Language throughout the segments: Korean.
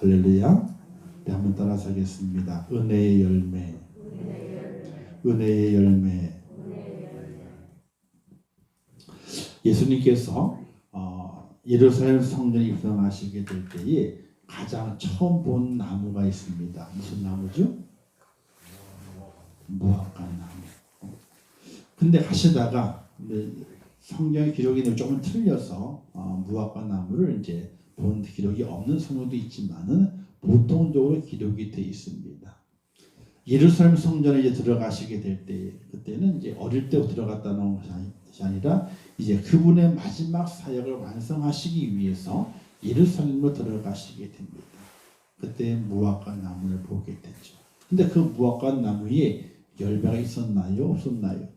할렐루야. 네, 한번 따라서 하겠습니다. 은혜의 열매, 은혜의 열매. 예수님께서 예루살렘 성전에 입성하시게 될 때에 가장 처음 본 나무가 있습니다. 무슨 나무죠? 무화과 나무. 근데 가시다가 성경의 기록이 조금 틀려서 무화과 나무를 이제 본 기록이 없는 성경도 있지만은 보통적으로 기록이 되어 있습니다. 예루살렘 성전에 이제 들어가시게 될 때, 그때는 이제 어릴 때 들어갔다는 것이 아니라 이제 그분의 마지막 사역을 완성하시기 위해서 예루살렘으로 들어가시게 됩니다. 그때 무화과 나무를 보게 되죠. 근데 그 무화과 나무에 열매가 있었나요? 없었나요?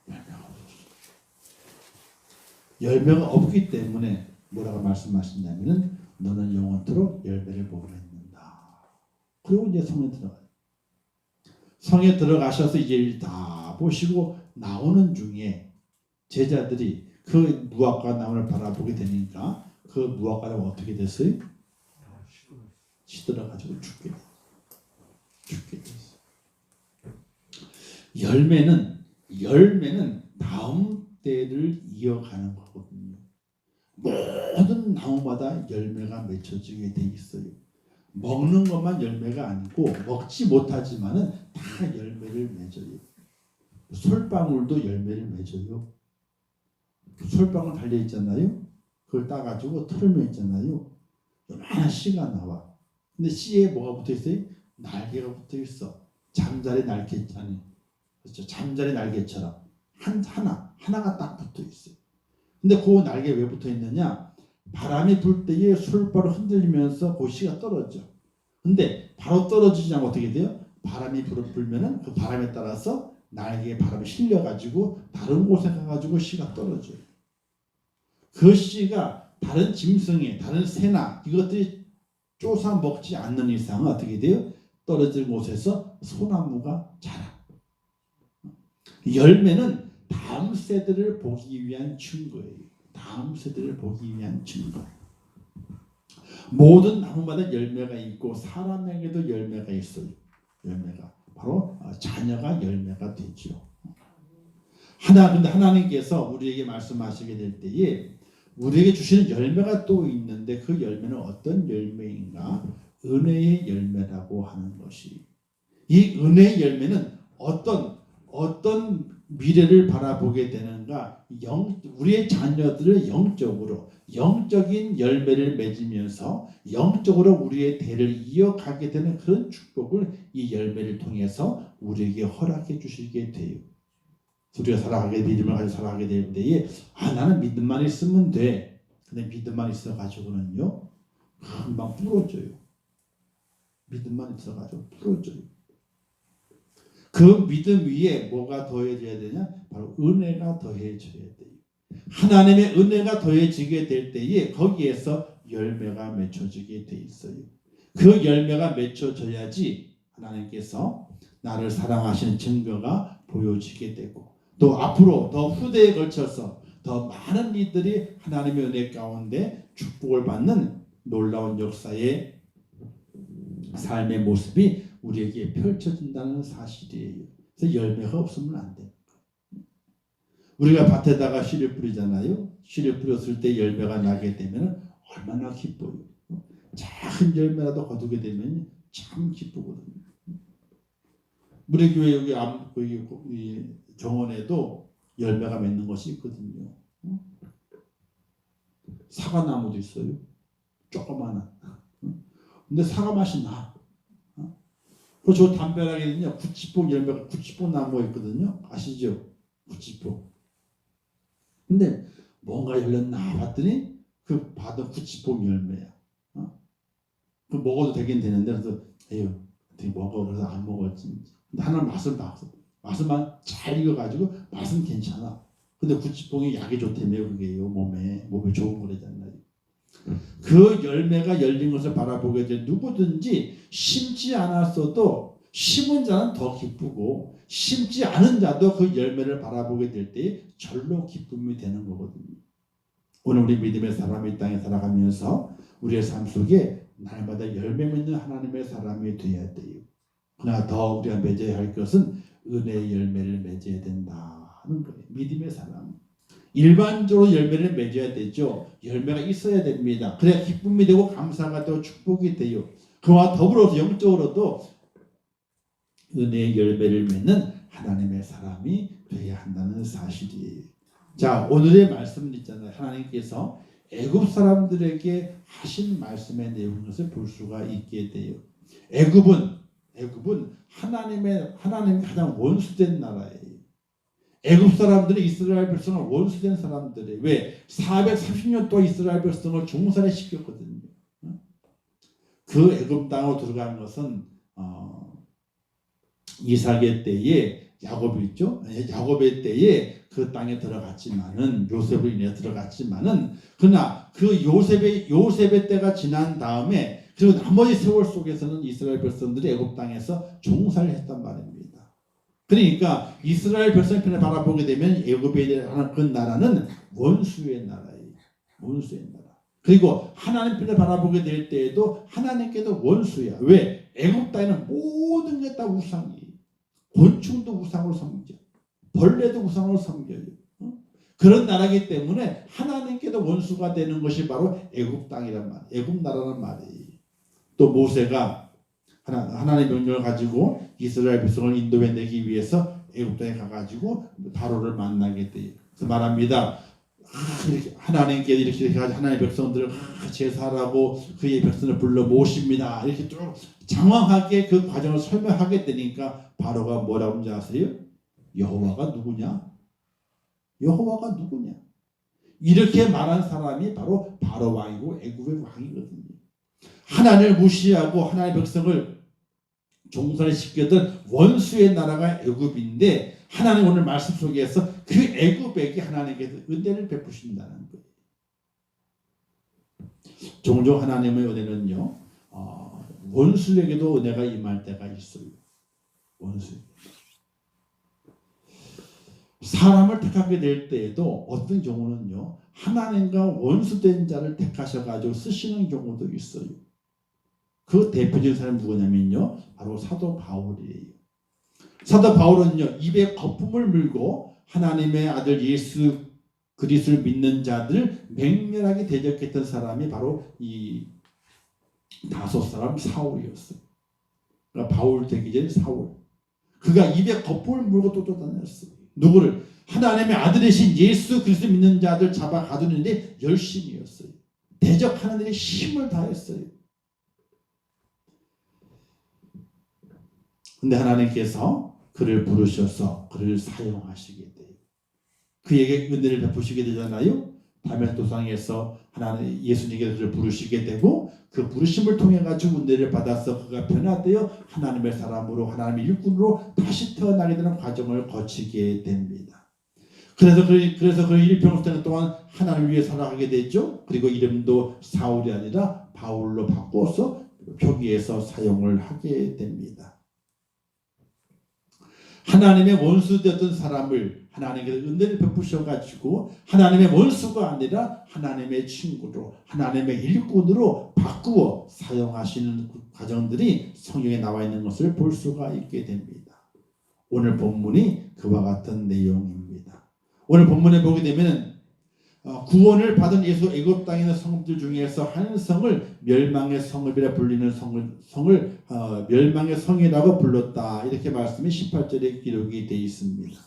열매가 없었어요. 열매가 없기 때문에 뭐라고 말씀하시냐면은 너는 영원토록 열매를 못 맺는다. 그리고 이제 성에 들어가요. 성에 들어가셔서 이제 다 보시고 나오는 중에 제자들이 그 무화과 나무를 바라보게 되니까 그 무화과 나무가 어떻게 됐어요? 시들어가지고 죽게 됐어요. 열매는 다음 때를 이어가는 거거든요. 모든 나무마다 열매가 맺혀지게 돼 있어요. 먹는 것만 열매가 아니고 먹지 못하지만은 다 열매를 맺어요. 솔방울도 열매를 맺어요. 솔방울 달려 있잖아요. 그걸 따가지고 털면 있잖아요. 요만한 씨가 나와. 근데 씨에 뭐가 붙어 있어요? 날개가 붙어 있어. 잠자리 날개 아니, 그렇죠. 잠자리 날개처럼 하나가 딱 붙어 있어요. 근데 그 날개 왜 붙어 있느냐? 바람이 불 때에 솔바로 흔들리면서 그 씨가 떨어져. 근데 바로 떨어지지 않고 어떻게 돼요? 바람이 불면은 그 바람에 따라서 날개에 바람이 실려가지고 다른 곳에 가가지고 씨가 떨어져요. 그 씨가 다른 짐승에, 다른 새나 이것들이 쫓아 먹지 않는 이상은 어떻게 돼요? 떨어진 곳에서 소나무가 자라. 열매는 다음 세대를 보기 위한 증거예요. 다음 세대를 보기 위한 증거. 모든 나무마다 열매가 있고 사람에게도 열매가 있어요. 열매가 바로 자녀가 열매가 되죠. 근데 하나님께서 우리에게 말씀하시게 될 때에 우리에게 주시는 열매가 또 있는데 그 열매는 어떤 열매인가? 은혜의 열매라고 하는 것이. 이 은혜의 열매는 어떤 미래를 바라보게 되는가? 우리의 자녀들을 영적인 열매를 맺으면서 영적으로 우리의 대를 이어가게 되는 그런 축복을 이 열매를 통해서 우리에게 허락해 주시게 돼요. 우리가 살아가게 믿음을 가지고 살아가게 될 때에 나는 믿음만 있으면 돼. 근데 믿음만 있어가지고는요 금방 부러져요. 믿음만 있어가지고 부러져요. 그 믿음 위에 뭐가 더해져야 되냐? 바로 은혜가 더해져야 돼요. 하나님의 은혜가 더해지게 될 때에 거기에서 열매가 맺혀지게 돼 있어요. 그 열매가 맺혀져야지 하나님께서 나를 사랑하시는 증거가 보여지게 되고 또 앞으로 더 후대에 걸쳐서 더 많은 이들이 하나님의 은혜 가운데 축복을 받는 놀라운 역사의 삶의 모습이 우리에게 펼쳐진다는 사실이에요. 그래서 열매가 없으면 안 돼요. 우리가 밭에다가 씨를 뿌리잖아요. 씨를 뿌렸을 때 열매가 나게 되면 얼마나 기뻐요. 작은 열매라도 거두게 되면 참 기쁘거든요. 우리 교회 여기 정원에도 열매가 맺는 것이 있거든요. 사과나무도 있어요. 조그마한. 근데 사과 맛이 나. 저 담벼락에는요 구치뽕 열매가 구치뽕 나무가 있거든요. 아시죠? 구치뽕. 근데 뭔가 열렸나 봤더니 그 받은 구치뽕 열매야. 그 먹어도 되긴 되는데 그래서 에휴 어떻게 먹어 그래서 안 먹었지. 근데 하나는 맛을 봤어. 맛을만 잘 익어가지고 맛은 괜찮아. 근데 구치뽕이 약이 좋다며 그게요 몸에 좋은 거래잖아요. 그 열매가 열린 것을 바라보게 될 누구든지 심지 않았어도 심은 자는 더 기쁘고 심지 않은 자도 그 열매를 바라보게 될 때 절로 기쁨이 되는 거거든요. 오늘 우리 믿음의 사람이 이 땅에 살아가면서 우리의 삶 속에 날마다 열매 맺는 하나님의 사람이 되어야 돼요. 그러나 더 우리가 맺어야 할 것은 은혜의 열매를 맺어야 된다는 거예요. 믿음의 사람. 일반적으로 열매를 맺어야 되죠. 열매가 있어야 됩니다. 그래야 기쁨이 되고 감사가 되고 축복이 돼요. 그와 더불어서 영적으로도 은혜의 열매를 맺는 하나님의 사람이 되어야 한다는 사실이에요. 자, 오늘의 말씀 있잖아요. 하나님께서 애굽 사람들에게 하신 말씀의 내용을 볼 수가 있게 돼요. 애굽은 하나님이 가장 원수된 나라예요. 애굽 사람들이 이스라엘 백성을 원수된 사람들이에요. 왜? 430년 동안 이스라엘 백성을 종살이 시켰거든요. 그 애굽 땅으로 들어간 것은 이삭의 때에 야곱이 있죠. 야곱의 때에 그 땅에 들어갔지만은 요셉으로 인해 들어갔지만은 그러나 그 요셉의 때가 지난 다음에 그리고 나머지 세월 속에서는 이스라엘 백성들이 애굽 땅에서 종살을 했단 말입니다. 그러니까 이스라엘 백성 편에 바라보게 되면 애굽에 대한 그 나라는 원수의 나라예요. 원수의 나라. 그리고 하나님 편에 바라보게 될 때에도 하나님께도 원수야. 왜? 애굽 땅에는 모든 게 다 우상이에요. 곤충도 우상으로 섬겨. 벌레도 우상으로 섬겨요. 그런 나라이기 때문에 하나님께도 원수가 되는 것이 바로 애굽 땅이란 말이에요. 애굽 나라란 말이에요. 또 모세가 하나님의 명령을 가지고 이스라엘 백성을 인도해내기 위해서 애굽 땅에 가가지고 바로를 만나게 돼요. 그래서 말합니다. 하나님께 이렇게 하나님의 백성들을 제사하라고 그의 백성을 불러 모십니다. 이렇게 쭉 장황하게 그 과정을 설명하게 되니까 바로가 뭐라고 하는지 아세요? 여호와가 누구냐? 여호와가 누구냐? 이렇게 말한 사람이 바로 바로 왕이고 애굽의 왕이거든요. 하나님을 무시하고 하나님의 백성을 종살이시켰던 원수의 나라가 애굽인데 하나님 오늘 말씀 속에서 그 애굽에게 하나님께서 은혜를 베푸신다는 거예요. 종종 하나님의 은혜는요, 원수에게도 은혜가 임할 때가 있어요. 원수. 사람을 택하게 될 때에도 어떤 경우는요, 하나님과 원수된 자를 택하셔가지고 쓰시는 경우도 있어요. 그 대표적인 사람이 누구냐면요, 바로 사도 바울이에요. 사도 바울은요, 입에 거품을 물고 하나님의 아들 예수 그리스도를 믿는 자들 맹렬하게 대적했던 사람이 바로 이 다섯 사람 사울이었어요. 그러니까 바울 되기 전 사울. 그가 입에 거품을 물고 쫓아다녔어요. 누구를? 하나님의 아들이신 예수 그리스도 믿는 자들 잡아 가두는데 열심이었어요. 대적하는 데에 힘을 다했어요. 근데 하나님께서 그를 부르셔서 그를 사용하시게 돼요. 그에게 은혜를 베푸시게 되잖아요. 다메섹도상에서 하나님 예수님께서 그를 부르시게 되고 그 부르심을 통해 가지고 은혜를 받아서 그가 변화되어 하나님의 사람으로 하나님의 일꾼으로 다시 태어나게 되는 과정을 거치게 됩니다. 그래서 그 일평생 동안 하나님을 위해 살아가게 됐죠. 그리고 이름도 사울이 아니라 바울로 바꿔서 표기해서 사용을 하게 됩니다. 하나님의 원수되었던 사람을 하나님께서 은혜를 베푸셔가지고 하나님의 원수가 아니라 하나님의 친구로 하나님의 일꾼으로 바꾸어 사용하시는 과정들이 성경에 나와 있는 것을 볼 수가 있게 됩니다. 오늘 본문이 그와 같은 내용입니다. 오늘 본문에 보게 되면 구원을 받은 예수 애굽 땅에 있는 성읍들 중에서 한 성을 멸망의 성읍이라 불리는 성을 멸망의 성이라고 불렀다. 이렇게 말씀이 18절에 기록이 되어 있습니다.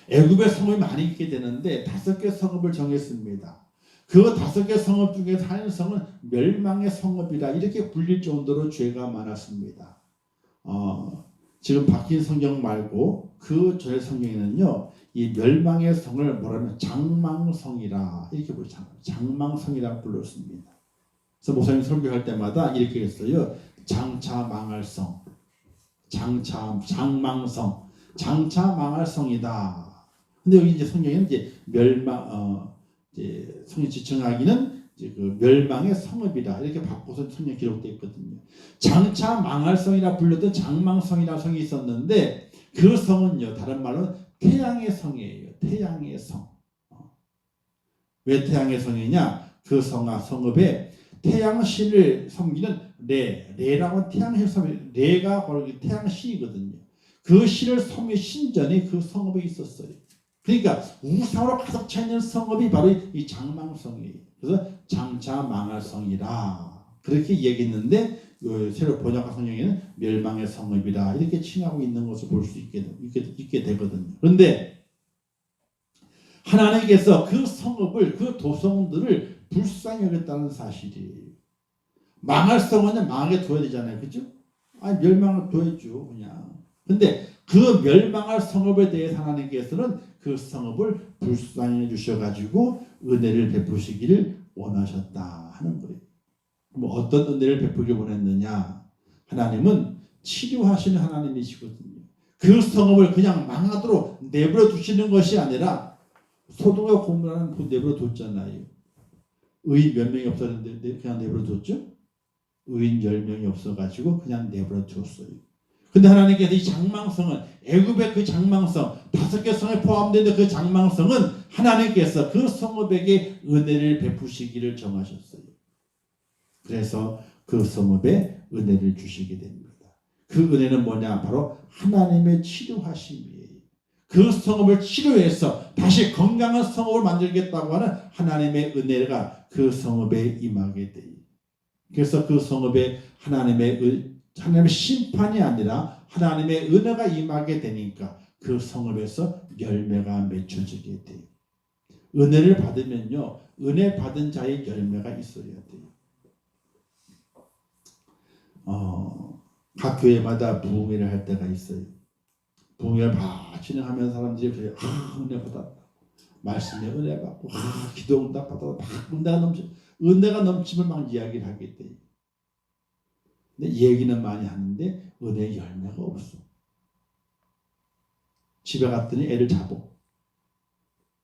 애굽의 성읍이 많이 있게 되는데 5개 성읍을 정했습니다. 그 5개 성읍 중에서 한 성은 멸망의 성읍이라 이렇게 불릴 정도로 죄가 많았습니다. 지금 바뀐 성경 말고 그 전의 성경에는요, 이 멸망의 성을 뭐라면 장망성이라 이렇게 부르죠. 장망성이라 불렀습니다. 그래서 목사님 설교할 때마다 이렇게 했어요. 장차 망할 성, 장망성, 장차 망할 성이다. 근데 여기 이제 성경에는 이제 이제 성경 지칭하기는 이제 그 멸망의 성읍이라 이렇게 바꿔서 성경 기록되어 있거든요. 장차 망할 성이라 불렸던 장망성이라는 성이 있었는데 그 성은요, 다른 말로 태양의 성이에요. 태양의 성. 왜 태양의 성이냐? 그 성읍에 태양신을 섬기는 레라고 태양신 섬이 레가 바로 태양신이거든요. 그 신을 섬긴 신전이 그 성읍에 있었어요. 그러니까 우상으로 가득 차 있는 성읍이 바로 이 장망성이에요. 그래서 장차 망할 성이라 그렇게 얘기했는데 새로 번역한 성경에는 멸망의 성읍이라 이렇게 칭하고 있는 것을 볼 수 있게 되거든요. 그런데 하나님께서 그 성읍을 그 도성들을 불쌍히 여겼다는 사실이에요. 망할 성은 망하게 둬야 되잖아요. 그죠? 아니 멸망을 둬야죠. 그냥. 근데 그 멸망할 성읍에 대해서 하나님께서는 그 성읍을 불쌍히 해주셔가지고 은혜를 베푸시기를 원하셨다 하는 거예요. 뭐 어떤 은혜를 베푸길 원했느냐? 하나님은 치료하시는 하나님이시거든요. 그 성읍을 그냥 망하도록 내버려 두시는 것이 아니라 소돔과 고모라는 그 내버려 뒀잖아요. 의인 몇 명이 없었는데 그냥 내버려 뒀죠? 의인 10명이 없어가지고 그냥 내버려 뒀어요. 근데 하나님께서 이 장망성은 애굽의 그 장망성 5개 성에 포함되는 그 장망성은 하나님께서 그 성읍에게 은혜를 베푸시기를 정하셨어요. 그래서 그 성읍에 은혜를 주시게 됩니다. 그 은혜는 뭐냐? 바로 하나님의 치료하심이에요. 그 성읍을 치료해서 다시 건강한 성읍을 만들겠다고 하는 하나님의 은혜가 그 성읍에 임하게 돼요. 그래서 그 성읍에 하나님의 심판이 아니라 하나님의 은혜가 임하게 되니까 그 성읍에서 열매가 맺혀지게 돼요. 은혜를 받으면요, 은혜 받은 자의 열매가 있어야 돼요. 각 교회마다 부흥회를 할 때가 있어요. 부흥회를 진행하면 사람들이 그래요. 은혜 받았다. 말씀에 은혜 받고, 기도 응답 받았다. 은혜가 넘침을 막 이야기를 하게 돼요. 근데 얘기는 많이 하는데 은혜의 열매가 없어. 집에 갔더니 애를 잡어.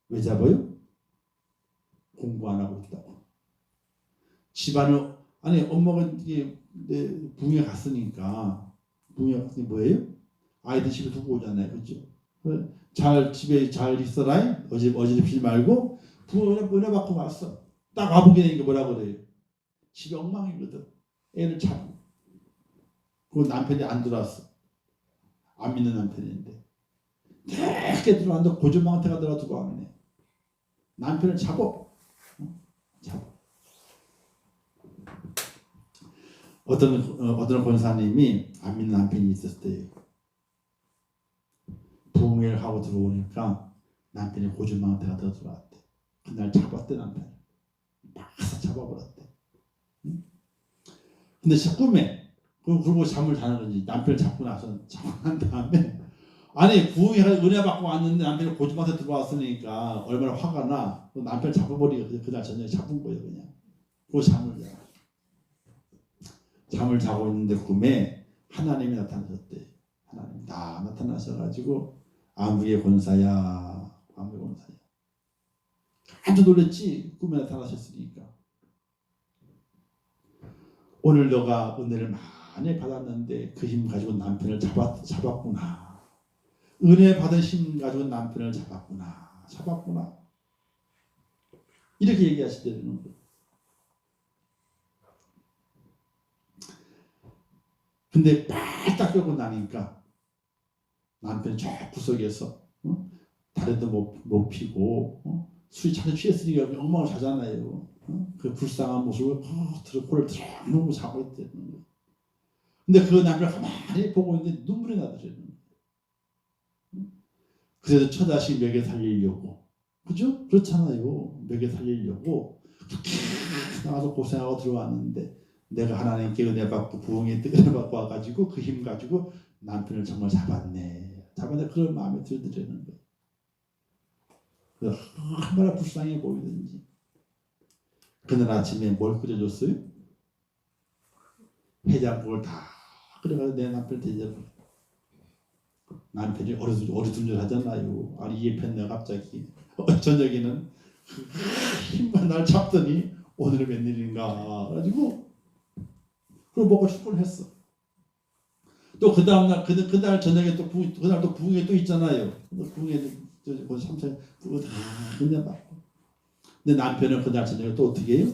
왜 잡아요? 공부 안 하고 있다고. 집안을 아니 엄마가 이게 부흥회 갔으니까 부흥회 갔으니 뭐예요? 아이들 집에 두고 오잖아요, 그렇죠? 집에 잘 있어라. 어지럽히지 말고 부흥회 은혜 받고 왔어. 딱 와보게 되니까 뭐라 그래요? 집에 엉망이거든. 애를 잡고. 그 남편이 안 들어왔어. 안 믿는 남편인데. 늦게 들어왔는데 고조망태가 들어가 들어왔네. 남편을 잡어. 어떤 권사님이 안 믿는 남편이 있었을 때 부흥회를 하고 들어오니까 남편이 고조망태가 들어왔대. 그날 잡았대 남편을. 막 잡아버렸대. 근데 꿈에 그러고 잠을 자는 거지. 남편을 잡고 난 다음에 아니 부흥회가 은혜 받고 왔는데 남편이 고주방에 들어왔으니까 얼마나 화가 나. 남편을 잡아버리고 그날 저녁에 잡은 거예요. 그냥 그 잠을 자고 있는데 꿈에 하나님이 나타나셨대. 하나님 다 나타나셔가지고 아무의 권사야. 아주 놀랬지. 꿈에 나타나셨으니까. 오늘 너가 은혜를 많이 받았는데 그 힘 가지고 남편을 잡았구나. 은혜 받은 힘 가지고 남편을 잡았구나. 이렇게 얘기하시더라는 거예요. 근데 빨딱 껴고 나니까 남편이 저 구석에서 다리도 못 피고 술이 잔뜩 취했으니까 엉망을 자잖아요. 그 불쌍한 모습을 코를 드럭 놓고 자고 있다는 거예요. 근데 그 남편을 가만히 보고 있는데 눈물이 나더라는 거예요. 그래도 처자식 먹여 살리려고, 그죠? 그렇잖아요. 먹여 살리려고 나가서 고생하고 들어왔는데 내가 하나님께 은혜 받고 부흥에 은혜 받고 와가지고 그 힘 가지고 남편을 정말 잡았네. 그런 마음이 들더라는 거예요. 얼마나 불쌍해 보이든지. 그날 아침에 뭘 끓여줬어요? 해장국을 다 끓여가지고 내 남편을 대접해. 남편이 어리둥절하잖아요. 아니 이 편내 갑자기 저녁에는 힘만 날 잡더니 오늘은 웬일인가 그래가지고 그걸 먹고 축구를 했어. 또 그 다음날 그날 저녁에 그날 또 부흥회 또 있잖아요. 부흥회 삼천 그거 다 은혜 받고 근데 남편은 그날 저녁에 또 어떻게 해요?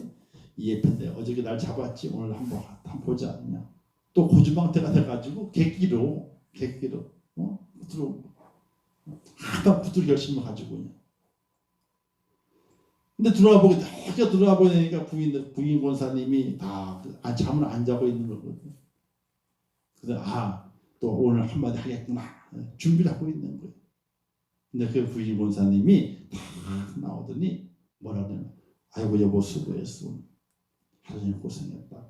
이 예쁜데 어저께 날 잡았지 오늘 한번 보자 그냥 또 고주망태가 돼가지고 객기로 부드러운 하다 부드러 결심을 가지고 그냥. 근데 들어와 보니까 부인 권사님이 다 잠을 안 자고 있는 거거든요. 그래서 또 오늘 한마디 하겠구나 준비를 하고 있는 거예요. 근데 그 부인 권사님이 다 나오더니 뭐라 그러냐면 아이고 여보 수고했어. 하루 종일 고생했다.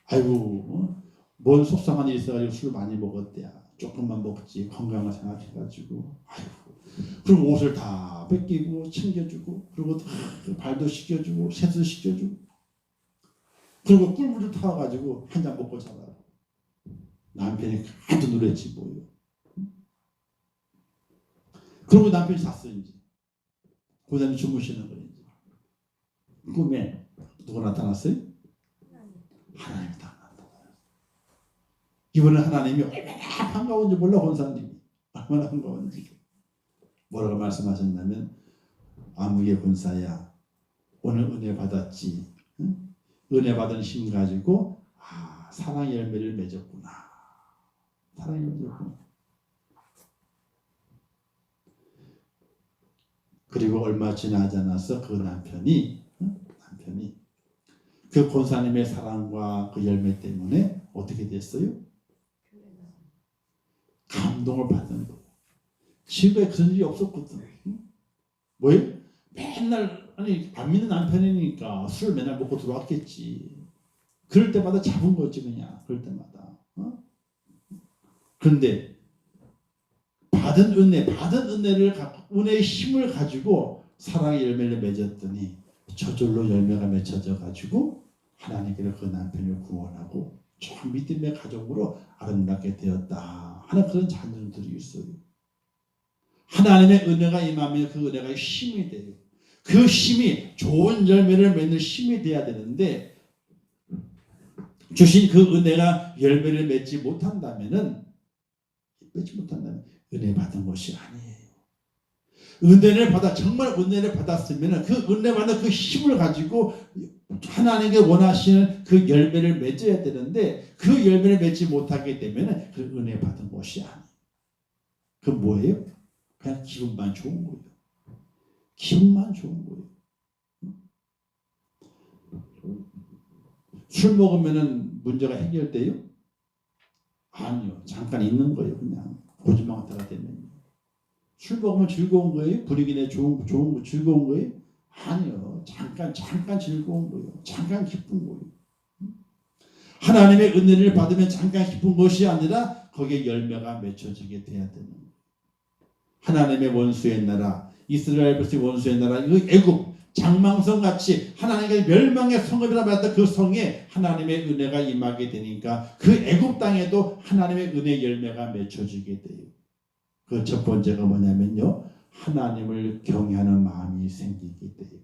아이고 뭔 속상한 일이 있어가지고 술 많이 먹었대야. 조금만 먹지 건강을 생각해가지고 아이고 그리고 옷을 다 뺏기고 챙겨주고 그리고 발도 씻겨주고 세수 시켜주고 그리고 꿀물을 타와가지고 한 잔 먹고 자라. 남편이 깜짝 놀랐지 뭐예요. 그리고 남편이 잤어 이제. 그 다음에 주무시는 거예요. 꿈에 누가 나타났어요? 하나님이 다 나타났어요. 이번엔 하나님이 얼마나 반가운지 몰라 권사님이 얼마나 반가운지. 뭐라고 말씀하셨냐면 아무개 권사야 오늘 은혜 받았지. 응? 은혜 받은 힘 가지고 사랑의 열매를 맺었구나. 사랑의 열매를 맺었구나. 그리고 얼마 지나지 않아서 그 남편이 그 권사님의 사랑과 그 열매 때문에 어떻게 됐어요? 감동을 받는 거예요. 지금까지 그런 일이 없었거든. 뭐예요? 맨날 안 믿는 남편이니까 술 맨날 먹고 들어왔겠지. 그럴 때마다 잡은 거지 그냥. 그럴 때마다. 그런데 받은 은혜를 은혜의 힘을 가지고 사랑의 열매를 맺었더니 저절로 열매가 맺혀져 가지고 하나님께로 그 남편을 구원하고 참 믿음의 가족으로 아름답게 되었다 하는 그런 자녀들이 있어요. 하나님의 은혜가 임하면 그 은혜가 힘이 돼요. 그 힘이 좋은 열매를 맺는 힘이 돼야 되는데 주신 그 은혜가 열매를 맺지 못한다면 은혜 받은 것이 아니에요. 정말 은혜를 받았으면 그 은혜 받는 그 힘을 가지고 하나님께 원하시는 그 열매를 맺어야 되는데 그 열매를 맺지 못하게 되면 그 은혜 받은 것이 아니에요. 그 뭐예요? 그냥 기분만 좋은 거예요. 기분만 좋은 거예요. 술 먹으면 문제가 해결돼요? 아니요. 잠깐 있는 거예요. 그냥 고주망태가 되면. 술 먹으면 즐거운 거예요? 분위기 내 좋은 거 즐거운 거예요? 아니요. 잠깐 즐거운 거예요. 잠깐 기쁜 거예요. 하나님의 은혜를 받으면 잠깐 기쁜 것이 아니라 거기에 열매가 맺혀지게 돼야 되는 거예요. 하나님의 원수의 나라, 이스라엘 백성의 원수의 나라, 그 애굽 장망성같이 하나님의 멸망의 성읍이라 말했던 그 성에 하나님의 은혜가 임하게 되니까 그 애굽 땅에도 하나님의 은혜 열매가 맺혀지게 돼요. 그 첫 번째가 뭐냐면요, 하나님을 경외하는 마음이 생기게 돼요.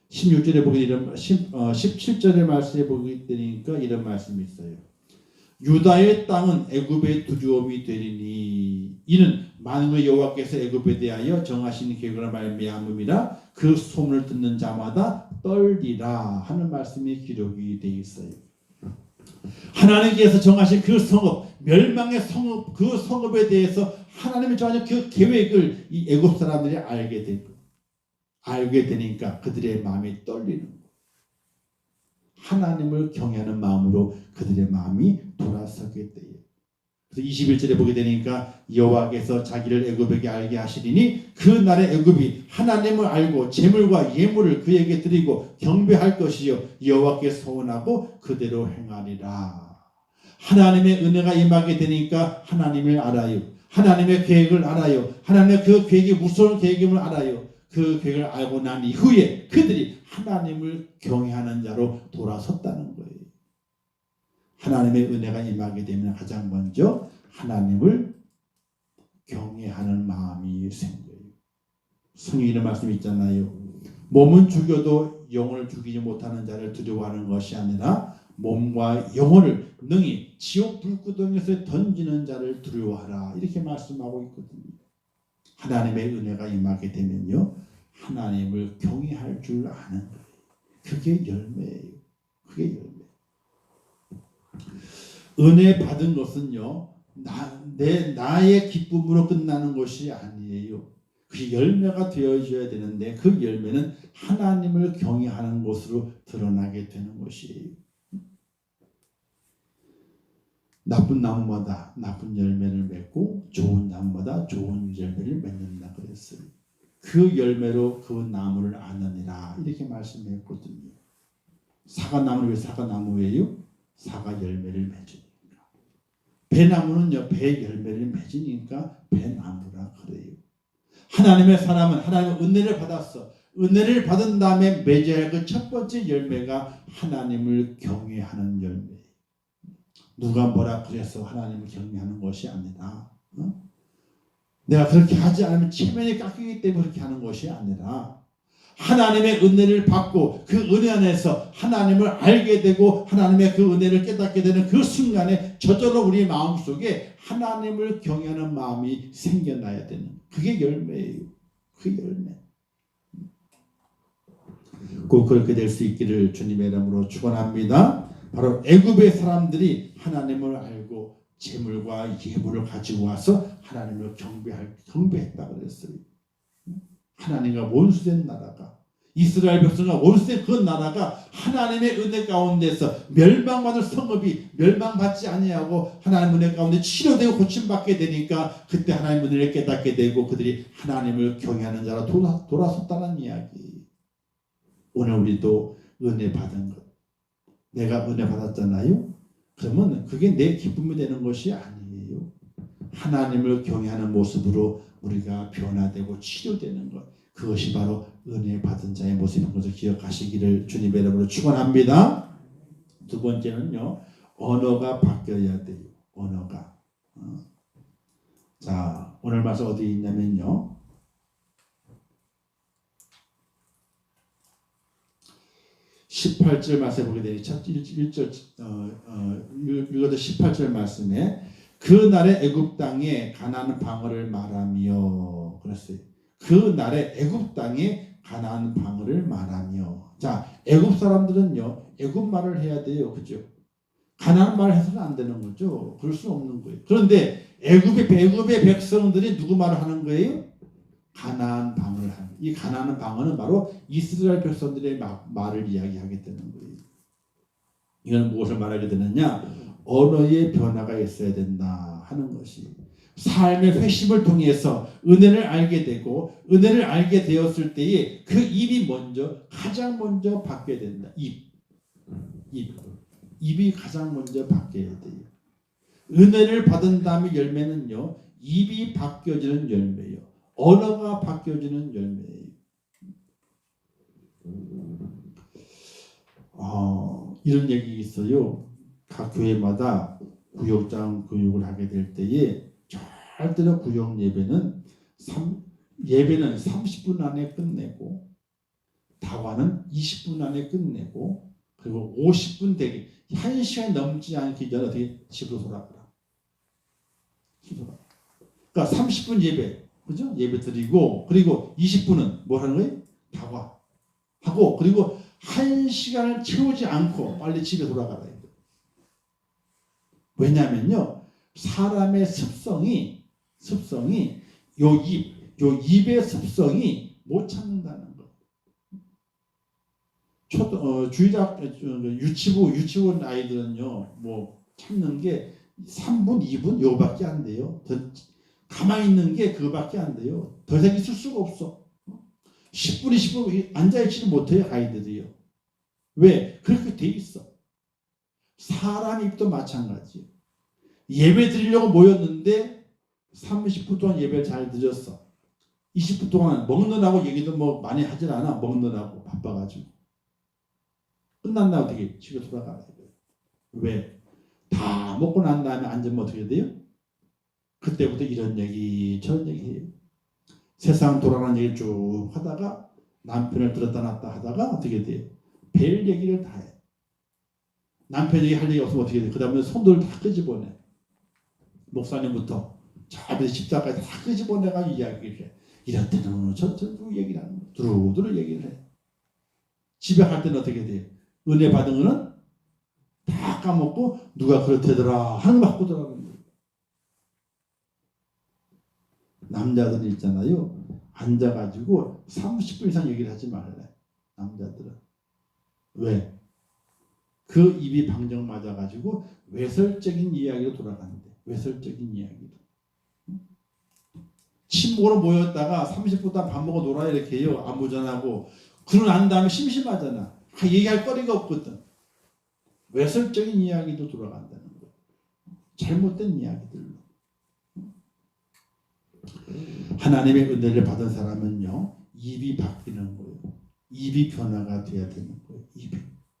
16절에 보게 되면 17절의 말씀에 보게 되니까 이런 말씀이 있어요. 유다의 땅은 애굽의 두려움이 되리니 이는 만군의 여호와께서 애굽에 대하여 정하신 계획으로 말미암음이라 그 소문을 듣는 자마다 떨리라 하는 말씀이 기록이 되어 있어요. 하나님께서 정하신 그 성읍, 멸망의 성읍, 그 성읍에 대해서 하나님이 정하신 그 계획을 이 애굽 사람들이 알게 되니까 그들의 마음이 떨리는 거예요. 하나님을 경외하는 마음으로 그들의 마음이 돌아서게 돼요. 그래서 21절에 보게 되니까 여호와께서 자기를 애굽에게 알게 하시리니 그 날에 애굽이 하나님을 알고 제물과 예물을 그에게 드리고 경배할 것이요 여호와께 소원하고 그대로 행하리라. 하나님의 은혜가 임하게 되니까 하나님을 알아요. 하나님의 계획을 알아요. 하나님의 그 계획이 무서운 계획임을 알아요. 그 계획을 알고 난 이후에 그들이 하나님을 경외하는 자로 돌아섰다는 거예요. 하나님의 은혜가 임하게 되면 가장 먼저 하나님을 경외하는 마음이 생겨요. 성경의 말씀이 있잖아요. 몸은 죽여도 영혼을 죽이지 못하는 자를 두려워하는 것이 아니라 몸과 영혼을 능히 지옥 불구덩이에서 던지는 자를 두려워하라. 이렇게 말씀하고 있거든요. 하나님의 은혜가 임하게 되면요, 하나님을 경외할 줄 아는 거예요. 그게 열매예요. 그게 열매. 은혜 받은 것은요, 나의 기쁨으로 끝나는 것이 아니에요. 그 열매가 되어줘야 되는데 그 열매는 하나님을 경외하는 것으로 드러나게 되는 것이에요. 나쁜 나무마다 나쁜 열매를 맺고 좋은 나무마다 좋은 열매를 맺는다 그랬어요. 그 열매로 그 나무를 아느니라 이렇게 말씀했거든요. 사과나무는 왜 사과나무예요? 사과 열매를 맺으니까. 배나무는요, 배 열매를 맺으니까 배나무라 그래요. 하나님의 사람은 하나님의 은혜를 받았어. 은혜를 받은 다음에 맺어야 할 그 첫 번째 열매가 하나님을 경외하는 열매예요. 누가 뭐라 그래서 하나님을 경외하는 것이 아니라 내가 그렇게 하지 않으면 체면이 깎이기 때문에 그렇게 하는 것이 아니라 하나님의 은혜를 받고 그 은혜 안에서 하나님을 알게 되고 하나님의 그 은혜를 깨닫게 되는 그 순간에 저절로 우리 마음속에 하나님을 경외하는 마음이 생겨나야 되는 그게 열매예요. 그 열매. 꼭 그렇게 될 수 있기를 주님의 이름으로 축원합니다. 바로 애굽의 사람들이 하나님을 알고 재물과 예물을 가지고 와서 하나님을 경배했다 그랬어요. 하나님과 원수된 나라가 이스라엘 백성과 원수된 그 나라가 하나님의 은혜 가운데서 멸망받을 성읍이 멸망받지 아니하고 하나님의 은혜 가운데 치료되고 고침받게 되니까 그때 하나님의 은혜를 깨닫게 되고 그들이 하나님을 경외하는 자로 돌아섰다는 이야기. 오늘 우리도 은혜 받은 것, 내가 은혜 받았잖아요. 그러면 그게 내 기쁨이 되는 것이 아니에요. 하나님을 경외하는 모습으로 우리가 변화되고 치료되는 것, 그것이 바로 은혜 받은 자의 모습인 것을 기억하시기를 주님의 이름으로 축원합니다. 두 번째는요, 언어가 바뀌어야 돼요. 언어가. 자, 오늘 말씀 어디 있냐면요, 18절 말씀에 보게 되니 1절 읽어도 18절 말씀에 그 날에 애굽 땅에 가나안 방언을 말하며 그랬어요. 그 날에 애굽 땅에 가나안 방언을 말하며. 자, 애굽 사람들은요, 애굽 말을 해야 돼요. 그죠? 가나안 말을 해서는 안 되는 거죠. 그럴 수 없는 거예요. 그런데 애굽의 백성들이 누구 말을 하는 거예요? 가나안 방언을 하는. 이 가나안 방언은 바로 이스라엘 백성들의 말을 이야기하게 되는 거예요. 이건 무엇을 말하게 되느냐? 언어의 변화가 있어야 된다 하는 것이. 삶의 회심을 통해서 은혜를 알게 되고 은혜를 알게 되었을 때에 그 입이 가장 먼저 바뀌어야 된다. 입이 가장 먼저 바뀌어야 돼요. 은혜를 받은 다음에 열매는요, 입이 바뀌어지는 열매예요. 언어가 바뀌어지는 열매예요. 이런 얘기 있어요. 각 교회마다 구역장 교육을 하게 될 때에 절대로 구역 예배는 30분 안에 끝내고 다과는 20분 안에 끝내고 그리고 50분 되게 1시간 넘지 않기 전에 어떻게 집으로 돌아가라. 그러니까 30분 예배, 그죠? 예배 드리고 그리고 20분은 뭐 하는 거예요? 다과 하고 그리고 1시간을 채우지 않고 빨리 집에 돌아가라. 왜냐면요, 사람의 습성이 요 입의 습성이 못 참는다는 거. 유치원 아이들은요, 뭐 참는 게 3분, 2분 요밖에 안 돼요. 가만히 있는 게 그거밖에 안 돼요. 더 이상 있을 수가 없어. 10분, 20분 앉아있지를 못해요, 아이들이요. 왜? 그렇게 돼 있어. 사람 입도 마찬가지예요. 예배 드리려고 모였는데 30분 동안 예배를 잘 드렸어. 20분 동안 먹느라고 얘기도 뭐 많이 하질 않아. 먹느라고 바빠가지고. 끝났나 어떻게 집에 돌아가야 돼요. 왜? 다 먹고 난 다음에 앉으면 어떻게 돼요? 그때부터 이런 얘기 저런 얘기 해요. 세상 돌아가는 얘기를 쭉 하다가 남편을 들었다 놨다 하다가 어떻게 돼요? 별 얘기를 다 해. 남편 얘기 할 얘기 없으면 어떻게 돼요? 그 다음에 손들을 다 끄집어내. 목사님부터 저 앞에 십자가까지 다 끄집어내가 이야기를 해. 이럴 때는 저도 얘기를 하는 거예요. 두루두루 얘기를 해. 집에 갈 때는 어떻게 돼요? 은혜 받은 거는 다 까먹고 누가 그렇대더라 하는 거 갖고 들어가는 거예요. 남자들 있잖아요. 앉아가지고 30분 이상 얘기를 하지 말래. 남자들은. 왜? 그 입이 방정 맞아가지고 외설적인 이야기로 돌아가는데. 외설적인 이야기로. 친목으로 모였다가 30분 동안 밥 먹어 놀아 이렇게 해요. 안부 전하고. 그러고 난 다음에 심심하잖아. 얘기할 거리가 없거든. 외설적인 이야기도 돌아간다는 거예요. 잘못된 이야기들로. 하나님의 은혜를 받은 사람은요. 입이 바뀌는 거예요. 입이 변화가 돼야 되는 거예요.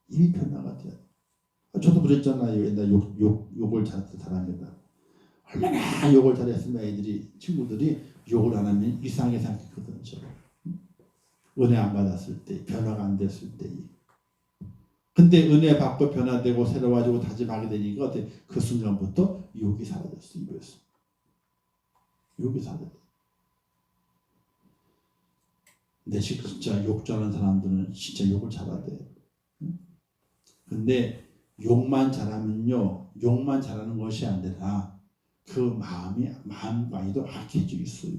입이 변화가 돼야 돼요. 저도 그랬잖아요. 옛날 욕을 잘했던 사람이다. 얼마나 욕을 잘했으면 애들이 친구들이 욕을 안 하면 이상하게 생각했거든요. 은혜 안 받았을 때, 변화가 안 됐을 때. 근데 은혜 받고 변화되고 새로워지고 다짐하게 되니까 그 순간부터 욕이 사라졌어. 입에서. 욕이 사라졌어. 근데 진짜 욕 잘하는 사람들은 진짜 욕을 잘해야 돼. 근데 욕만 잘하면요. 욕만 잘하는 것이 아니라 그 마음과도 악해져 있어요.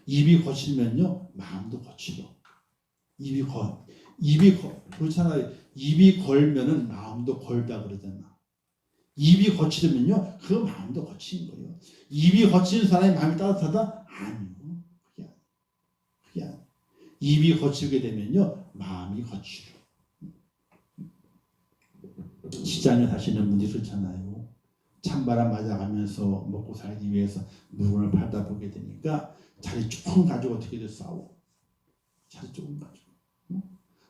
입이 거칠면요. 마음도 거칠어. 그렇잖아요. 입이 걸면은 마음도 걸다 그러잖아. 입이 거칠면요. 그 마음도 거친 거예요. 입이 거친 사람의 마음이 따뜻하다? 아니요. 그게 아니에요. 입이 거칠게 되면요. 마음이 거칠어. 시장에 사시는 분들이 그렇잖아요. 찬바람 맞아가면서 먹고 살기 위해서 물건을 팔다 보게 되니까 자리 조금 가지고 어떻게든 싸워. 자리 조금 가지고.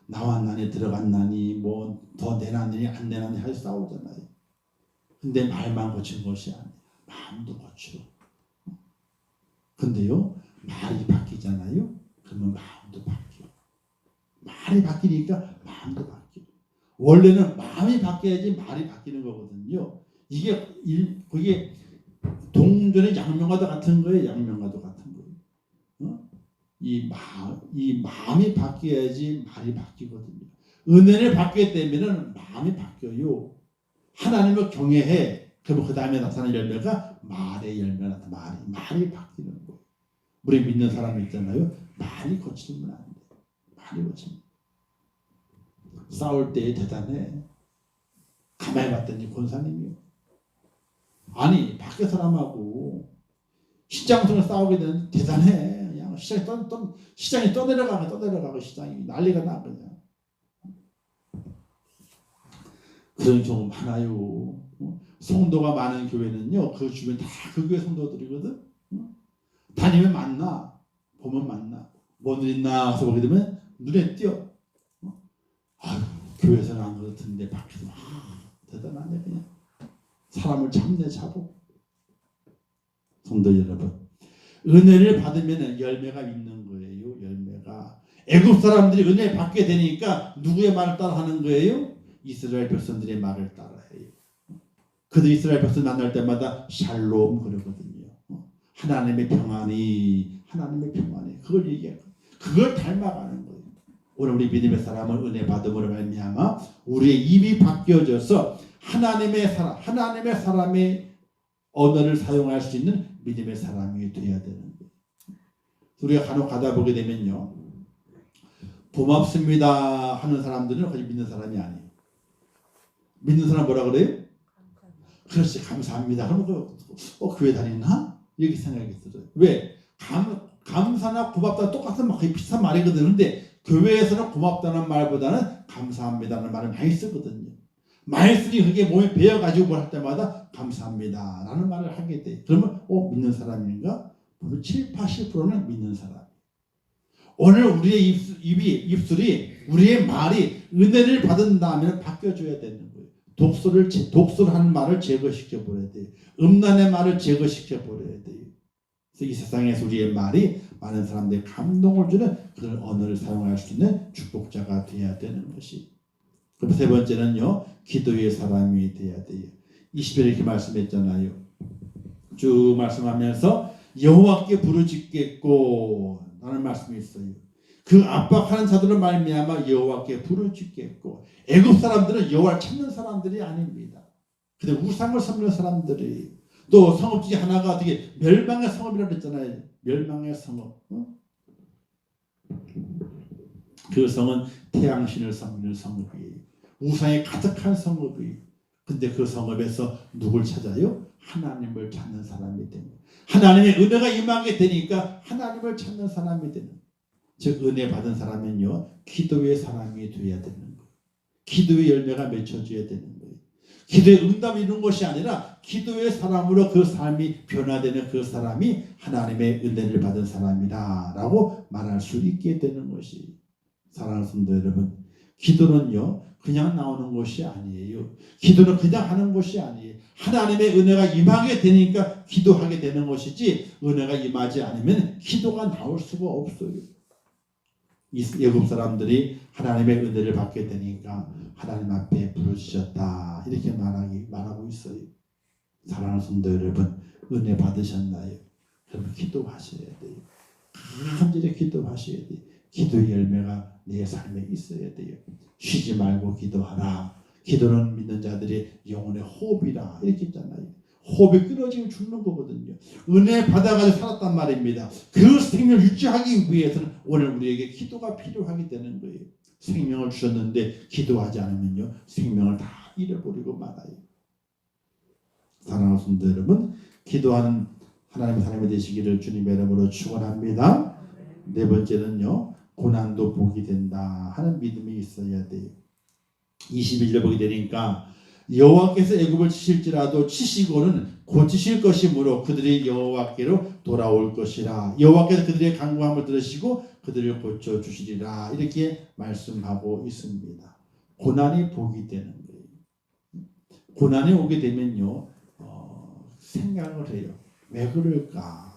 나와 나니 들어간 나니 뭐 더 내놨느니 안 내놨느니 하여 싸우잖아요. 근데 말만 거친 것이 아니에요. 마음도 거치고. 근데요. 말이 바뀌잖아요. 그러면 마음도 바뀌어. 말이 바뀌니까 마음도 바뀌어. 원래는 마음이 바뀌어야지 말이 바뀌는 거거든요. 그게 동전의 양면과도 같은 거예요. 양면과도 같은 거예요. 이 마음이 바뀌어야지 말이 바뀌거든요. 은혜를 받게 되면은 마음이 바뀌어요. 하나님을 경외해. 그러면 그 다음에 나타나는 열매가 말의 열매가 나타나. 말이 바뀌는 거예요. 우리 믿는 사람 있잖아요. 말이 거치면 안 돼. 말이 거치면. 싸울 때 대단해. 가만히 봤더니 권사님이요. 아니 밖에 사람하고 시장통을 싸우게 되는 대단해. 그냥 시장이 떠내려가고 시장이 난리가 나 그냥. 그런 경우 많아요. 성도가 많은 교회는요. 그 주변 다 그 교회 성도들이거든. 다니면 만나. 보면 만나. 뭔 일 있나 해서 보게 되면 눈에 띄어. 아유, 교회에서는 안 그렇던데 밖에서 대단하네 그냥. 사람을 잡네 잡어. 성도 여러분. 은혜를 받으면 열매가 있는 거예요. 열매가. 애굽 사람들이 은혜 받게 되니까 누구의 말을 따라하는 거예요? 이스라엘 백성들의 말을 따라해요. 그들 이스라엘 백성 만날 때마다 샬롬 그러거든요. 하나님의 평안이 그걸 얘기해요. 그걸 닮아가는 거예요. 오늘 우리 믿음의 사람은 은혜 받음으로 말미암아 우리의 입이 바뀌어져서 하나님의 사람의 언어를 사용할 수 있는 믿음의 사람이 되어야 되는 거예요. 우리가 간혹 가다 보게 되면요. 고맙습니다 하는 사람들은 거의 믿는 사람이 아니에요. 믿는 사람 뭐라 그래요? 그렇지 감사합니다. 그러면 교회 다니나? 이렇게 생각이 들어요. 왜? 감사나 고맙다 똑같은 거의 비슷한 말이거든요. 근데 교회에서는 고맙다는 말보다는 감사합니다라는 말을 많이 쓰거든요. 많이 쓰니 그게 몸에 배어가지고 뭘 할 때마다 감사합니다라는 말을 하게 돼. 그러면 믿는 사람인가? 7, 80%는 믿는 사람. 오늘 우리의 입술이 우리의 말이 은혜를 받은다면 바뀌어줘야 되는 거예요. 독설하는 말을 제거시켜 버려야 돼요. 음란의 말을 제거시켜 버려야 돼요. 그래서 이 세상에서 우리의 말이 많은 사람들의 감동을 주는 그런 언어를 사용할 수 있는 축복자가 되어야 되는 것이. 그럼 세 번째는요. 기도의 사람이 되어야 돼요. 20절에 이렇게 말씀했잖아요. 쭉 말씀하면서 여호와께 부르짖겠고 라는 말씀이 있어요. 그 압박하는 자들을 말미암아 여호와께 부르짖겠고. 애굽 사람들은 여호와를 찾는 사람들이 아닙니다. 근데 우상을 섬기는 사람들이, 또 성읍 중에 하나가 어떻게 멸망의 성읍이라고 했잖아요. 멸망의 성읍. 그 성은 태양신을 섬기는 성읍이에요. 우상이 가득한 성읍이. 근데 그 성읍에서 누굴 찾아요? 하나님을 찾는 사람이 됩니다. 하나님의 은혜가 임하게 되니까 하나님을 찾는 사람이 되는 거예요. 즉 은혜 받은 사람은요, 기도의 사람이 되어야 되는 거예요. 기도의 열매가 맺혀져야 되는 거예요. 기도의 응답이 있는 것이 아니라 기도의 사람으로 그 삶이 변화되는 그 사람이 하나님의 은혜를 받은 사람이다 라고 말할 수 있게 되는 것이. 사랑하는 성도 여러분, 기도는요 그냥 나오는 것이 아니에요. 기도는 그냥 하는 것이 아니에요. 하나님의 은혜가 임하게 되니까 기도하게 되는 것이지, 은혜가 임하지 않으면 기도가 나올 수가 없어요. 이 애굽 사람들이 하나님의 은혜를 받게 되니까 하나님 앞에 부르짖었다 이렇게 말하고 있어요. 사랑하는 성도 여러분, 은혜 받으셨나요? 그러면 기도하셔야 돼요. 간절히 기도하셔야 돼요. 기도의 열매가 내 삶에 있어야 돼요. 쉬지 말고 기도하라. 기도는 믿는 자들의 영혼의 호흡이라 이렇게 있잖아요. 호흡이 끊어지면 죽는 거거든요. 은혜 받아가지고 살았단 말입니다. 그 생명을 유지하기 위해서는 오늘 우리에게 기도가 필요하게 되는 거예요. 생명을 주셨는데 기도하지 않으면요 생명을 다 잃어버리고 말아요. 사랑하는 성도 여러분, 기도하는 하나님의 사람이 되시기를 주님의 이름으로 축원합니다. 네 번째는요, 고난도 복이 된다 하는 믿음이 있어야 돼요. 21절 보게 되니까 여호와께서 애굽을 치실지라도 치시고는 고치실 것이므로 그들이 여호와께로 돌아올 것이라. 여호와께서 그들의 간구함을 들으시고 그들을 고쳐주시리라 이렇게 말씀하고 있습니다. 고난이 복이 되는 거예요. 고난이 오게 되면요 생각을 해요. 왜 그럴까?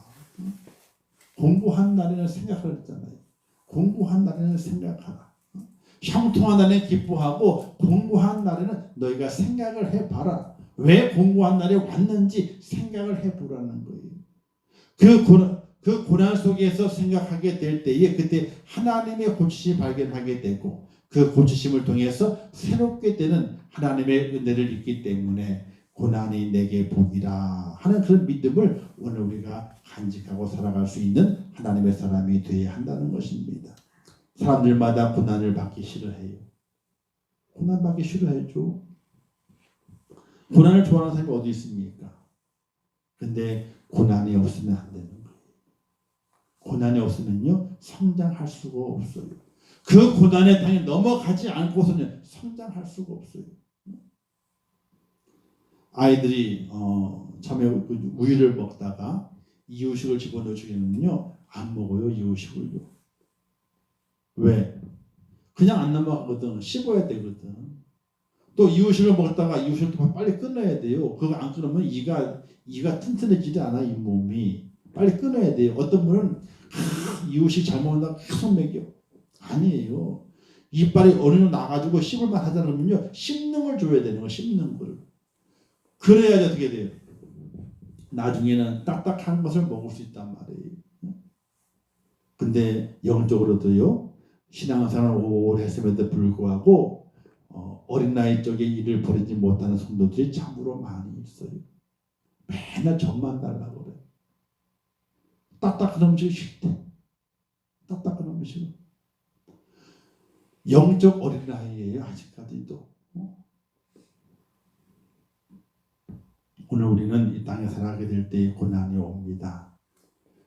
공부한 날에는 생각을 했잖아요. 공부한 날에는 생각하라. 형통한 날에는 기뻐하고 공부한 날에는 너희가 생각을 해봐라. 왜 공부한 날에 왔는지 생각을 해보라는 거예요. 그 고난 속에서 생각하게 될 때에 그때 하나님의 고치심을 발견하게 되고 그 고치심을 통해서 새롭게 되는 하나님의 은혜를 입기 때문에 고난이 내게 복이라 하는 그런 믿음을 오늘 우리가 간직하고 살아갈 수 있는 하나님의 사람이 되어야 한다는 것입니다. 사람들마다 고난을 받기 싫어해요. 고난 받기 싫어해죠. 고난을 좋아하는 사람이 어디 있습니까? 근데 고난이 없으면 안 되는 거예요. 고난이 없으면요 성장할 수가 없어요. 그 고난의 땅에 넘어가지 않고서는 성장할 수가 없어요. 아이들이 처음에 우유를 먹다가 이유식을 집어넣어 주면요 안 먹어요. 이유식을요. 왜? 그냥 안 넘어가거든. 씹어야 되거든. 또 이유식을 먹다가 이유식을 또 빨리 끊어야 돼요. 그거 안 끊으면 이가 튼튼해지지 않아. 이 몸이 빨리 끊어야 돼요. 어떤 분은 이유식 잘 먹는다고 계속 먹여. 아니에요. 이빨이 어느 정도 나가지고 씹을만 하다 그러면요 씹는 걸 줘야 되는 거. 씹는 걸. 그래야지 어떻게 돼요? 나중에는 딱딱한 것을 먹을 수 있단 말이에요. 근데 영적으로도요 신앙생활을 오래 했음에도 불구하고 어린 나이 쪽에 일을 버리지 못하는 성도들이 참으로 많이 있어요. 맨날 젖만 달라고 그래요. 딱딱한 음식이 싫대. 딱딱한 음식은 영적 어린 나이예요. 아직까지도. 오늘 우리는 이 땅에 살아가게 될 때 고난이 옵니다.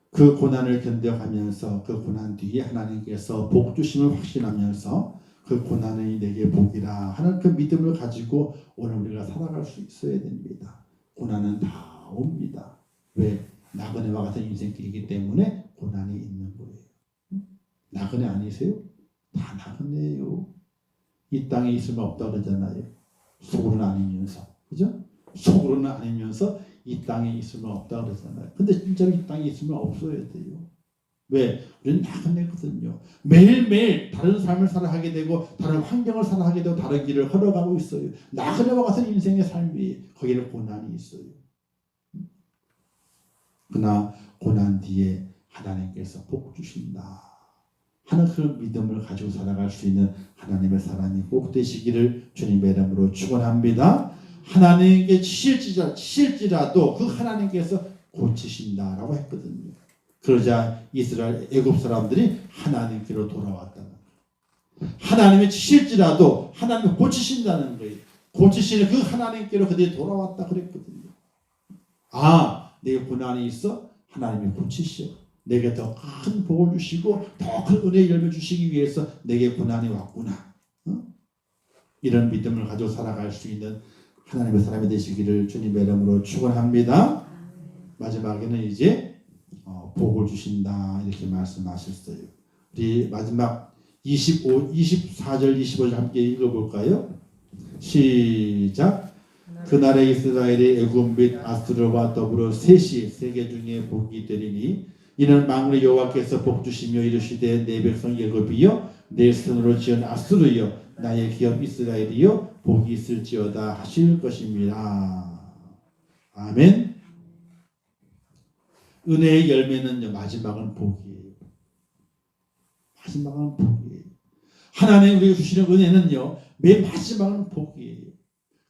그 고난을 견뎌가면서 그 고난 뒤에 하나님께서 복 주심을 확신하면서 그 고난이 내게 복이라 하는 그 믿음을 가지고 오늘 우리가 살아갈 수 있어야 됩니다. 고난은 다 옵니다. 왜? 나그네와 같은 인생길이기 때문에 고난이 있는 거예요. 나그네 아니세요? 다 나그네예요. 이 땅에 있으면 없다 그러잖아요. 속으로는 아니면서. 그죠? 속으로는 아니면서 이 땅에 있으면 없다 그러잖아요. 근데 진짜로 이 땅에 있으면 없어야 돼요. 왜? 우리는 나그네거든요. 매일매일 다른 삶을 살아가게 되고 다른 환경을 살아가게 되고 다른 길을 걸어가고 있어요. 나그네와 같은 인생의 삶이 거기에 고난이 있어요. 그러나 고난 뒤에 하나님께서 복 주신다 하는 그 믿음을 가지고 살아갈 수 있는 하나님의 사람이 꼭 되시기를 주님의 이름으로 축원합니다. 하나님께 치실지라도 그 하나님께서 고치신다라고 했거든요. 그러자 이스라엘 애굽 사람들이 하나님께로 돌아왔다는 거예요. 하나님의 치실지라도 하나님이 고치신다는 거예요. 고치시는 그 하나님께로 그들이 돌아왔다 그랬거든요. 아, 내게 고난이 있어? 하나님이 고치시오. 내게 더 큰 복을 주시고 더 큰 은혜의 열매 주시기 위해서 내게 고난이 왔구나. 이런 믿음을 가지고 살아갈 수 있는 하나님의 사람이 되시기를 주님의 이름으로 축원합니다. 마지막에는 이제 복을 주신다 이렇게 말씀하셨어요. 우리 마지막 24절 25절 함께 읽어볼까요? 시작. 그날에 이스라엘이 애굽 및 아수르와 더불어 셋이 세계 중에 복이 되리니 이는 만군의 여호와께서 복 주시며 이르시되 내 백성 애굽이여 내 손으로 지은 아수르여 나의 기업 이스라엘이여 복이 있을지어다 하실 것입니다. 아멘. 은혜의 열매는요, 마지막은 복이에요. 마지막은 복이에요. 하나님 우리에게 주시는 은혜는요, 맨 마지막은 복이에요.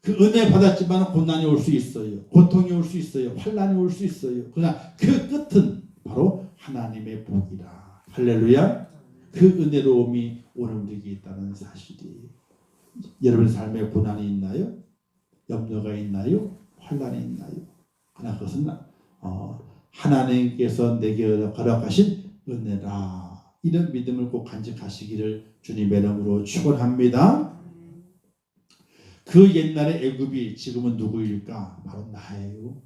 그 은혜 받았지만 고난이 올 수 있어요. 고통이 올 수 있어요. 환난이 올 수 있어요. 그러나 그 끝은 바로 하나님의 복이라. 할렐루야. 그 은혜로움이 오늘 우리에게 있다는 사실이에요. 여러분 삶에 고난이 있나요? 염려가 있나요? 환난이 있나요? 그러나 그것은 하나님께서 내게 허락하신 은혜라. 이런 믿음을 꼭 간직하시기를 주님의 이름으로 축원합니다. 그 옛날의 애굽이 지금은 누구일까? 바로 나예요.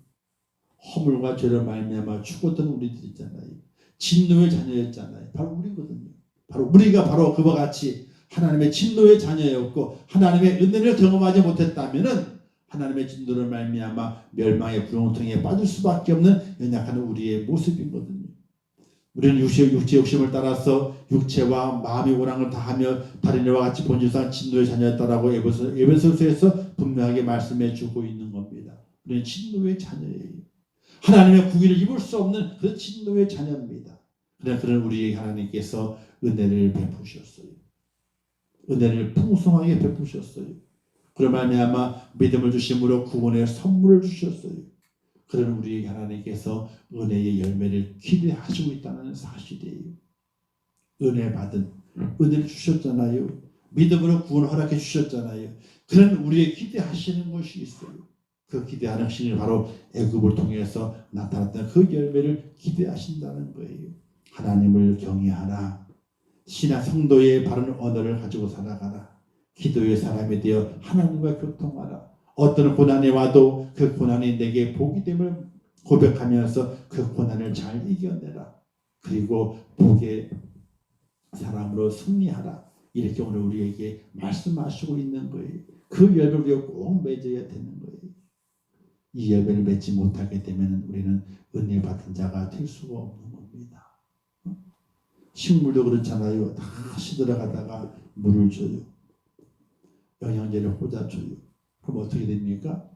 허물과 죄를 말미암아 죽었던 우리들 있잖아요. 진노의 자녀였잖아요. 바로 우리거든요. 바로 우리가 바로 그와 같이 하나님의 진노의 자녀였고 하나님의 은혜를 경험하지 못했다면은 하나님의 진노를 말미암아 멸망의 구렁텅이에 빠질 수밖에 없는 연약한 우리의 모습이거든요. 우리는 육체 욕심을 따라서 육체와 마음의 오랑을 다하며 다른 이와 같이 본질상 진노의 자녀였다라고 에베소서에서 분명하게 말씀해 주고 있는 겁니다. 우리는 진노의 자녀예요. 하나님의 구의를 입을 수 없는 그 진노의 자녀입니다. 그런 우리에게 하나님께서 은혜를 베푸셨어요. 은혜를 풍성하게 베푸셨어요. 그런 말미암아 믿음을 주심으로 구원의 선물을 주셨어요. 그런 우리에게 하나님께서 은혜의 열매를 기대하시고 있다는 사실이에요. 은혜 받은 은혜를 주셨잖아요. 믿음으로 구원을 허락해 주셨잖아요. 그런 우리에게 기대하시는 것이 있어요. 그 기대하는 신이 바로 애굽을 통해서 나타났던 그 열매를 기대하신다는 거예요. 하나님을 경외하라. 신앙 성도의 바른 언어를 가지고 살아가라. 기도의 사람이 되어 하나님과 교통하라. 어떤 고난이 와도 그 고난이 내게 복이 됨을 고백하면서 그 고난을 잘 이겨내라. 그리고 복의 사람으로 승리하라. 이렇게 오늘 우리에게 말씀하시고 있는 거예요. 그 열매를 우리가 꼭 맺어야 되는 거예요. 이 열매를 맺지 못하게 되면 우리는 은혜 받은 자가 될 수가 없는 겁니다. 식물도 그렇잖아요. 다 시들어가다가 물을 줘요. 영양제를 꽂아줘요. 그럼 어떻게 됩니까?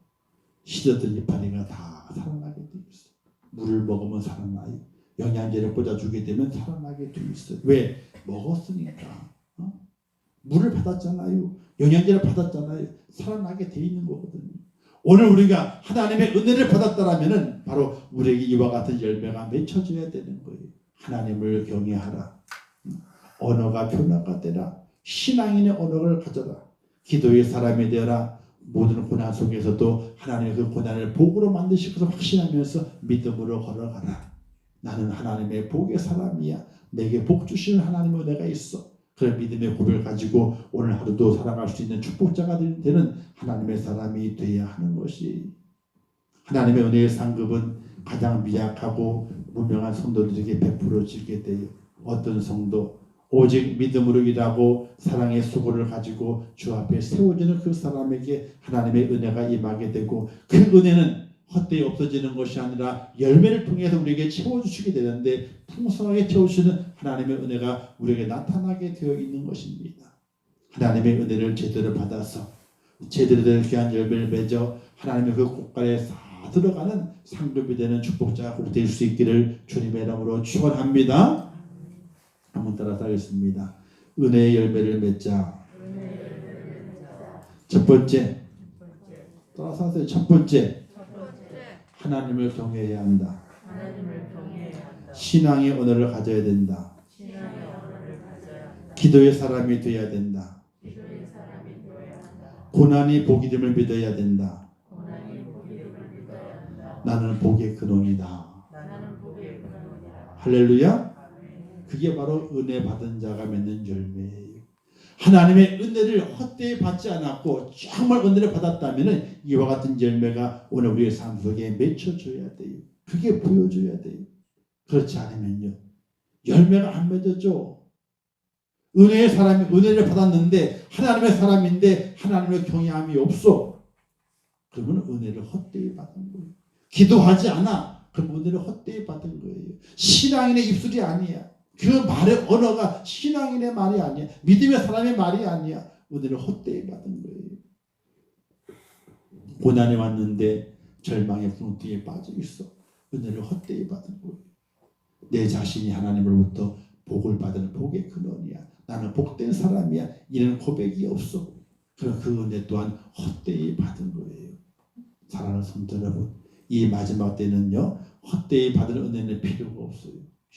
시들었던 이파리가 다 살아나게 되어 있어요. 물을 먹으면 살아나요. 영양제를 꽂아주게 되면 살아나게 되어 있어요. 왜? 먹었으니까. 물을 받았잖아요. 영양제를 받았잖아요. 살아나게 되어 있는 거거든요. 오늘 우리가 하나님의 은혜를 받았다라면은 바로 우리에게 이와 같은 열매가 맺혀져야 되는 거예요. 하나님을 경외하라. 언어가 변화가 되라. 신앙인의 언어를 가져라. 기도의 사람이 되어라. 모든 고난 속에서도 하나님의 그 고난을 복으로 만드실 것을 확신하면서 믿음으로 걸어가라. 나는 하나님의 복의 사람이야. 내게 복 주시는 하나님의 은혜가 있어. 그런 믿음의 고백을 가지고 오늘 하루도 살아갈 수 있는 축복자가 되는 하나님의 사람이 되어야 하는 것이, 하나님의 은혜의 상급은 가장 미약하고 무명한 성도들에게 베풀어지게 돼요. 어떤 성도? 오직 믿음으로 일하고 사랑의 수고를 가지고 주 앞에 세워지는 그 사람에게 하나님의 은혜가 임하게 되고, 그 은혜는 헛되이 없어지는 것이 아니라 열매를 통해서 우리에게 채워주시게 되는데, 풍성하게 채워주시는 하나님의 은혜가 우리에게 나타나게 되어 있는 것입니다. 하나님의 은혜를 제대로 받아서 제대로 된 귀한 열매를 맺어 하나님의 그 꽃갈에 싹 다 들어가는 상급이 되는 축복자가 꼭 될 수 있기를 주님의 이름으로 축원합니다. 한번 따라서 하겠습니다. 은혜의 열매를 맺자. 첫 번째, 따라서 하세요. 첫 번째, 하나님을 경외해야 한다. 신앙의 언어를 가져야 된다. 기도의 사람이 되어야 된다. 고난이 복이 됨을 믿어야 된다. 나는 복의 근원이다. 할렐루야. 그게 바로 은혜 받은 자가 맺는 열매예요. 하나님의 은혜를 헛되이 받지 않았고 정말 은혜를 받았다면 이와 같은 열매가 오늘 우리의 삶 속에 맺혀져야 돼요. 그게 보여줘야 돼요. 그렇지 않으면요, 열매가 안 맺어져. 은혜의 사람이 은혜를 받았는데 하나님의 사람인데 하나님의 경외함이 없어. 그러면 은혜를 헛되이 받은 거예요. 기도하지 않아. 그럼 은혜를 헛되이 받은 거예요. 신앙인의 입술이 아니야. 그 말의 언어가 신앙인의 말이 아니야. 믿음의 사람의 말이 아니야. 은혜를 헛되이 받은 거예요. 고난이 왔는데 절망의 궁둥이에 빠져 있어. 은혜를 헛되이 받은 거예요. 내 자신이 하나님으로부터 복을 받은 복의 근원이야. 나는 복된 사람이야. 이런 고백이 없어. 그럼 그 은혜 또한 헛되이 받은 거예요. 사랑하는 성도 여러분, 이 마지막 때는요, 헛되이 받은 은혜는 필요가 없어요.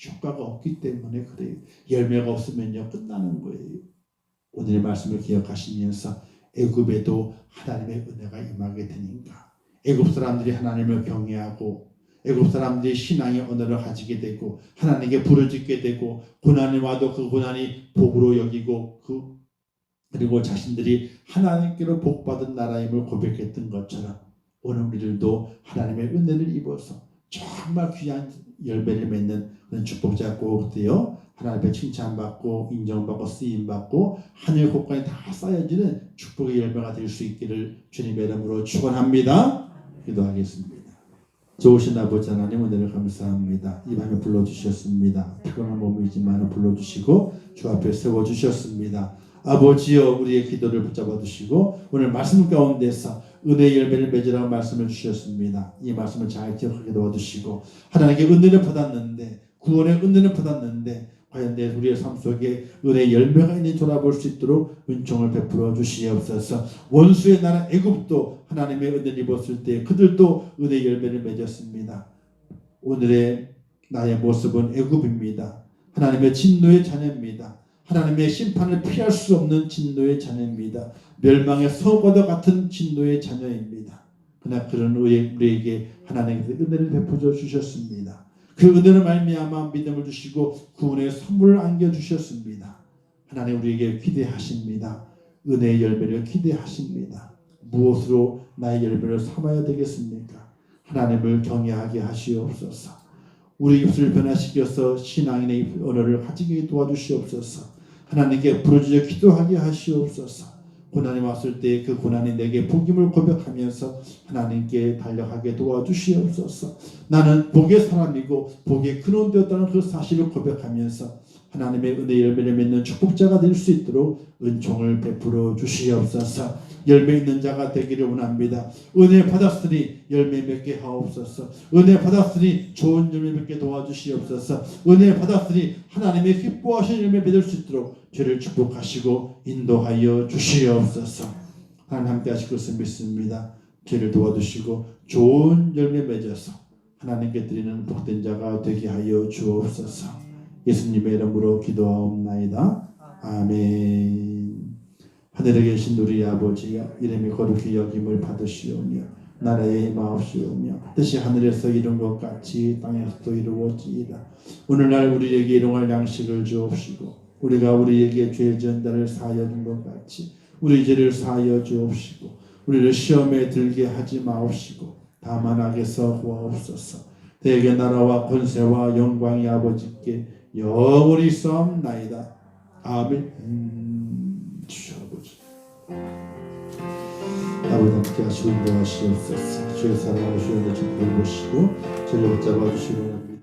효과가 없기 때문에 그래요. 열매가 없으면요, 끝나는 거예요. 오늘의 말씀을 기억하시면서 애굽에도 하나님의 은혜가 임하게 되니까, 애굽 사람들이 하나님을 경외하고 애굽 사람들이 신앙의 언어를 가지게 되고 하나님께 부르짖게 되고 고난이 와도 그 고난이 복으로 여기고 그리고 자신들이 하나님께로 복받은 나라임을 고백했던 것처럼 오늘 우리들도 하나님의 은혜를 입어서 정말 귀한 열매를 맺는 그런 축복자가 꼭 되어 하나님 앞에 칭찬받고 인정받고 쓰임받고 하늘 곳간에 다 쌓여지는 축복의 열매가 될 수 있기를 주님의 이름으로 축원합니다. 기도하겠습니다. 좋으신 아버지 하나님, 은혜를 감사합니다. 이 밤에 불러주셨습니다. 피곤한 몸이지만 불러주시고 주 앞에 세워주셨습니다. 아버지여, 우리의 기도를 붙잡아 주시고 오늘 말씀 가운데서 은혜의 열매를 맺으라고 말씀을 주셨습니다. 이 말씀을 잘 기억하게 도와주시고 하나님께 은혜를 받았는데, 구원의 은혜를 받았는데 과연 내 우리의 삶 속에 은혜의 열매가 있는지 돌아볼 수 있도록 은총을 베풀어 주시옵소서. 원수의 나라 애굽도 하나님의 은혜를 입었을 때 그들도 은혜의 열매를 맺었습니다. 오늘의 나의 모습은 애굽입니다. 하나님의 진노의 자녀입니다. 하나님의 심판을 피할 수 없는 진노의 자녀입니다. 멸망의 서거와 같은 진노의 자녀입니다. 그러나 그런 우리에게 하나님께서 은혜를 베풀어 주셨습니다. 그 은혜를 말미암아 믿음을 주시고 구원의 선물을 안겨주셨습니다. 하나님 우리에게 기대하십니다. 은혜의 열매를 기대하십니다. 무엇으로 나의 열매를 삼아야 되겠습니까? 하나님을 경외하게 하시옵소서. 우리 입술을 변화시켜서 신앙인의 언어를 가지게 도와주시옵소서. 하나님께 부르짖어 기도하게 하시옵소서. 고난이 왔을 때 그 고난이 내게 복임을 고백하면서 하나님께 달려가게 도와주시옵소서. 나는 복의 사람이고 복의 근원 되었다는 그 사실을 고백하면서 하나님의 은혜의 열매를 맺는 축복자가 될 수 있도록 은총을 베풀어 주시옵소서. 열매 있는 자가 되기를 원합니다. 은혜 받았으니 열매 맺게 하옵소서. 은혜 받았으니 좋은 열매 맺게 도와주시옵소서. 은혜 받았으니 하나님의 기뻐하시는 열매 맺을 수 있도록 죄를 축복하시고 인도하여 주시옵소서. 하나님 함께 하실 것을 믿습니다. 죄를 도와주시고 좋은 열매 맺어서 하나님께 드리는 복된 자가 되게 하여 주옵소서. 예수님의 이름으로 기도하옵나이다. 아멘. 하늘에 계신 우리 아버지여, 이름이 거룩히 여김을 받으시오며 나라의 임하옵시오며 뜻이 하늘에서 이룬 것 같이 땅에서도 이루어지이다. 오늘날 우리에게 일용할 양식을 주옵시고 우리가 우리에게 죄 지은 자를 사하여 준 것 같이 우리 죄를 사하여 주옵시고 우리를 시험에 들게 하지 마옵시고 다만 악에서 구하옵소서. 대개 나라와 권세와 영광이 아버지께 영원히 있사옵나이다. 아멘. 주여 아버지, 아버지 함께 하시고 인도하시옵소서. 주의 사랑하시고 축복을 보시고 저를 붙잡아 주시옵소서.